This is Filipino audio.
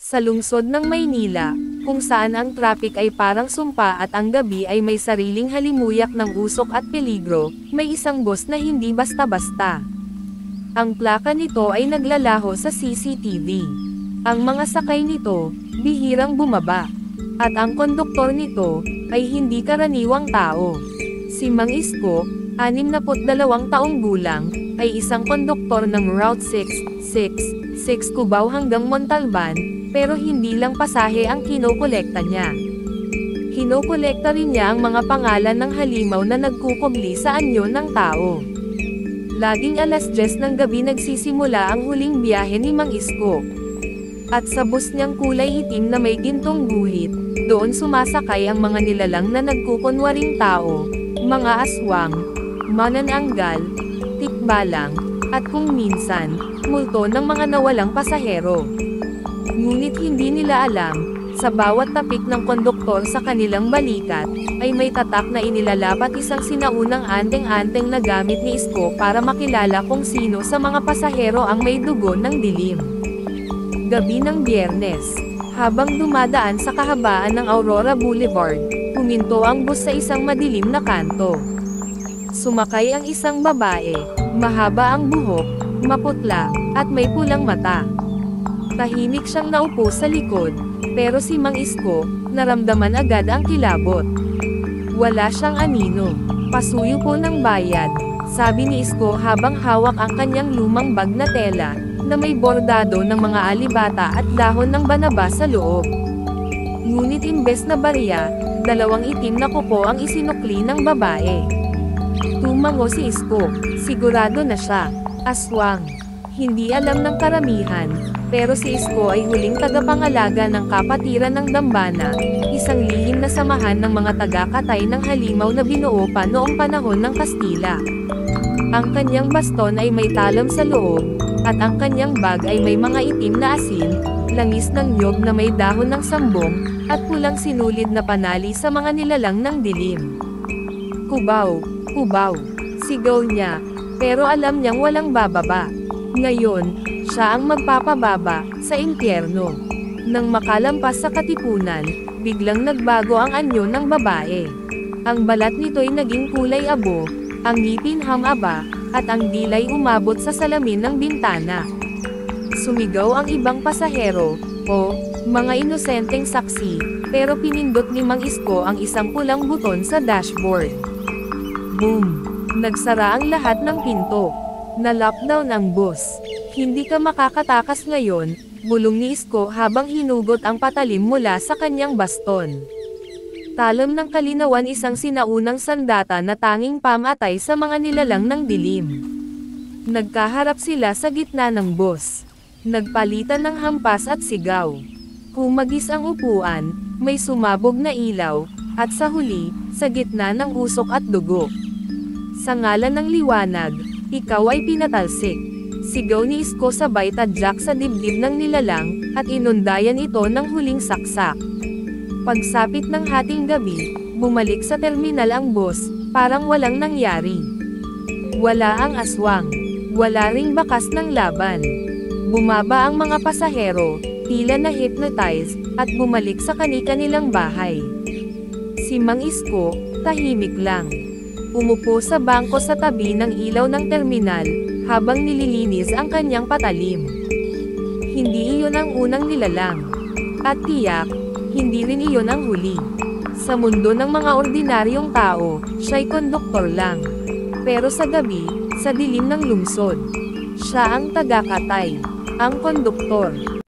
Sa lungsod ng Maynila, kung saan ang traffic ay parang sumpa at ang gabi ay may sariling halimuyak ng usok at peligro, may isang bus na hindi basta-basta. Ang plaka nito ay naglalaho sa CCTV. Ang mga sakay nito, bihirang bumaba. At ang konduktor nito, ay hindi karaniwang tao. Si Mang Isko, 62 taong gulang, ay isang konduktor ng Route 666 Cubao hanggang Montalban, pero hindi lang pasahe ang kinokolekta niya. Kinokolekta rin niya ang mga pangalan ng halimaw na nagkukubli sa anyo ng tao. Laging alas 10 ng gabi nagsisimula ang huling biyahe ni Mang Isko. At sa bus niyang kulay itim na may gintong guhit, doon sumasakay ang mga nilalang na nagkukunwaring tao, mga aswang, manananggal, tikbalang, at kung minsan, multo ng mga nawalang pasahero. Ngunit hindi nila alam, sa bawat tapik ng konduktor sa kanilang balikat, ay may tatak na inilalapat isang sinaunang anteng-anteng na gamit ni Isko para makilala kung sino sa mga pasahero ang may dugo ng dilim. Gabi ng Biyernes, habang dumadaan sa kahabaan ng Aurora Boulevard, huminto ang bus sa isang madilim na kanto. Sumakay ang isang babae, mahaba ang buhok, maputla, at may pulang mata. Tahimik siyang naupo sa likod, pero si Mang Isko, naramdaman agad ang kilabot. Wala siyang anino. Pasuyo po ng bayad, sabi ni Isko habang hawak ang kanyang lumang bag na tela, na may bordado ng mga alibata at dahon ng banaba sa loob. Ngunit imbes na barya, dalawang itim na kuko ang isinukli ng babae. Tumango si Isko, sigurado na siya, aswang. Hindi alam ng karamihan, pero si Isko ay huling tagapangalaga ng kapatiran ng Dambana, isang lihim na samahan ng mga taga-katay ng halimaw na binuo pa noong panahon ng Kastila. Ang kanyang baston ay may talam sa loob, at ang kanyang bag ay may mga itim na asin, langis ng nyog na may dahon ng sambong, at pulang sinulid na panali sa mga nilalang ng dilim. Cubao, Cubao, sigaw niya, pero alam niyang walang bababa. Ngayon, siya ang magpapababa sa impyerno. Nang makalampas sa katipunan, biglang nagbago ang anyo ng babae. Ang balat nito'y naging kulay abo, ang ngipin hamaba, at ang dilay umabot sa salamin ng bintana. Sumigaw ang ibang pasahero, o, mga inosenteng saksi, pero pinindot ni Mang Isko ang isang pulang buton sa dashboard. Boom! Nagsara ang lahat ng pinto. Na-lockdown ang bus. Hindi ka makakatakas ngayon, bulong ni Isko habang hinugot ang patalim mula sa kanyang baston. Talam ng kalinawan isang sinaunang sandata na tanging pamatay sa mga nilalang ng dilim. Nagkaharap sila sa gitna ng bus. Nagpalitan ng hampas at sigaw. Humagis ang upuan, may sumabog na ilaw, at sa huli, sa gitna ng usok at dugo. Sa ngalan ng liwanag, ikaw ay pinatalsik. Sigaw ni Isko sabay tadyak sa dibdib ng nilalang, at inundayan ito ng huling saksak. Pagsapit ng hating gabi, bumalik sa terminal ang bus, parang walang nangyari. Wala ang aswang. Wala ring bakas ng laban. Bumaba ang mga pasahero, tila na hypnotized, at bumalik sa kani-kanilang bahay. Si Mang Isko, tahimik lang. Umupo sa bangko sa tabi ng ilaw ng terminal, habang nililinis ang kanyang patalim. Hindi iyon ang unang nilalang. At tiyak, hindi rin iyon ang huli. Sa mundo ng mga ordinaryong tao, siya'y konduktor lang. Pero sa gabi, sa dilim ng lungsod, siya ang taga-katay, ang konduktor.